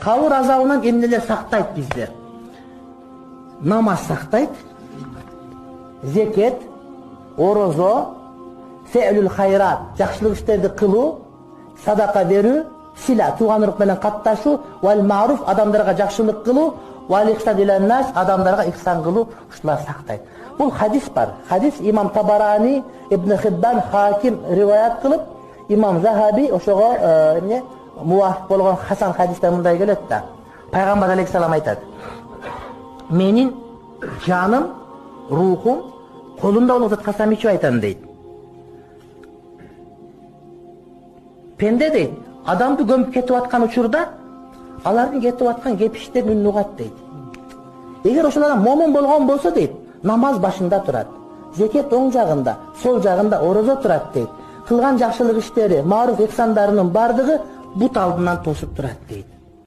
Кабыр азабынан эмнелер сактайт бизди? Намаз сактайт, зекет, орозо, фе'люл хайрат, жакшылык иштерди кылуу, садака берүү, сила, тууган урук менен катташуу, вал маруф, адамдарга жакшылык кылуу, вал ихсан илен нас, адамдарга ихсан кылуу, ушулар сактайт. Бул хадис бар. Хадис имам Табарани, Ибн Хиббан, Хаким риваят кылып, имам Захаби ошого мувафиq болгон хасан хадисте мындай келет да. Пайгамбар алейхиссалам айтат: "Менин жаным, рухум колумда болуп жаткан касам ичип айтам" дейт. Пенде дейт, адамды көмүп кетип аткан учурда алардын кетип аткан кепиштерин үнүн угат дейт. Эгер ошол адам момун болгон болсо дейт, намаз башында турат. Зекет оң жагында, сол жагында орозо турат дейт. Кылган жакшылык иштери, маруф ихсандарынын бардыгы бут алдынан тосуп турат дейт.